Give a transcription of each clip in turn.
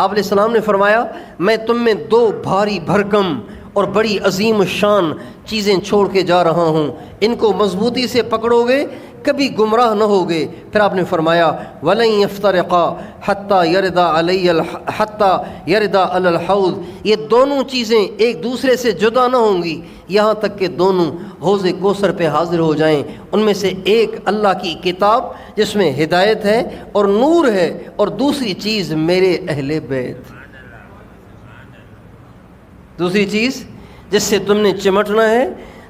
آپ علیہ السلام نے فرمایا میں تم میں دو بھاری بھرکم اور بڑی عظیم الشان چیزیں چھوڑ کے جا رہا ہوں، ان کو مضبوطی سے پکڑو گے کبھی گمراہ نہ ہوگے۔ پھر آپ نے فرمایا وَلَن يَفْتَرِقَا حَتَّى يَرِدَ عَلَى الْحَوْض، یہ دونوں چیزیں ایک دوسرے سے جدا نہ ہوں گی یہاں تک کہ دونوں حوض کوثر پہ حاضر ہو جائیں۔ ان میں سے ایک اللہ کی کتاب جس میں ہدایت ہے اور نور ہے، اور دوسری چیز میرے اہل بیت، دوسری چیز جس سے تم نے چمٹنا ہے،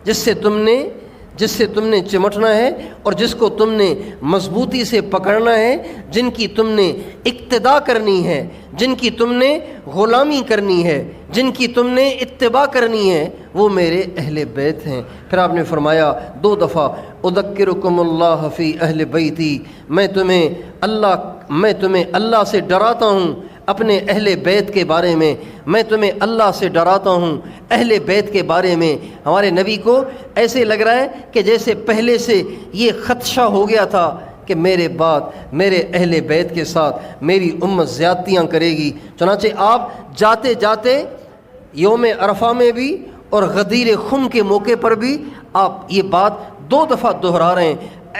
جس سے تم نے چمٹنا ہے اور جس کو تم نے مضبوطی سے پکڑنا ہے، جن کی تم نے اقتداء کرنی ہے، جن کی تم نے غلامی کرنی ہے، جن کی تم نے اتباع کرنی ہے، وہ میرے اہل بیت ہیں۔ پھر آپ نے فرمایا 2 دفعہ اذکرکم اللہ فی اہل بیتی، میں تمہیں اللہ سے ڈراتا ہوں اپنے اہل بیت کے بارے میں، میں تمہیں اللہ سے ڈراتا ہوں اہل بیت کے بارے میں۔ ہمارے نبی کو ایسے لگ رہا ہے کہ جیسے پہلے سے یہ خدشہ ہو گیا تھا کہ میرے بعد میرے اہل بیت کے ساتھ میری امت زیادتیاں کرے گی، چنانچہ آپ جاتے جاتے یوم عرفہ میں بھی اور غدیر خم کے موقع پر بھی آپ یہ بات 2 دفعہ دہرا رہے ہیں،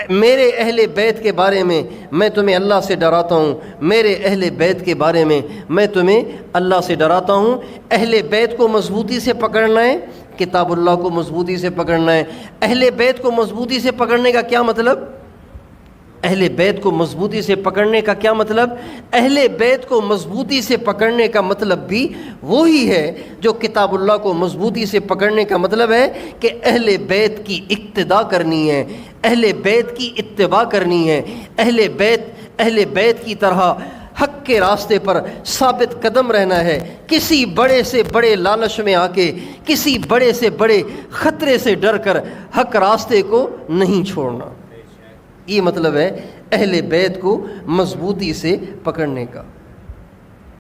میرے اہل بیت کے بارے میں تمہیں اللہ سے ڈراتا ہوں، میرے اہل بیت کے بارے میں تمہیں اللہ سے ڈراتا ہوں۔ اہل بیت کو مضبوطی سے پکڑنا ہے، کتاب اللہ کو مضبوطی سے پکڑنا ہے۔ اہل بیت کو مضبوطی سے پکڑنے کا کیا مطلب؟ اہل بیت کو مضبوطی سے پکڑنے کا کیا مطلب؟ اہل بیت کو مضبوطی سے پکڑنے کا مطلب بھی وہی ہے جو کتاب اللہ کو مضبوطی سے پکڑنے کا مطلب ہے کہ اہل بیت کی اقتداء کرنی ہے، اہل بیت کی اتباع کرنی ہے، اہل بیت کی طرح حق کے راستے پر ثابت قدم رہنا ہے، کسی بڑے سے بڑے لالچ میں آ کے، کسی بڑے سے بڑے خطرے سے ڈر کر حق راستے کو نہیں چھوڑنا۔ یہ مطلب ہے اہل بیت کو مضبوطی سے پکڑنے کا۔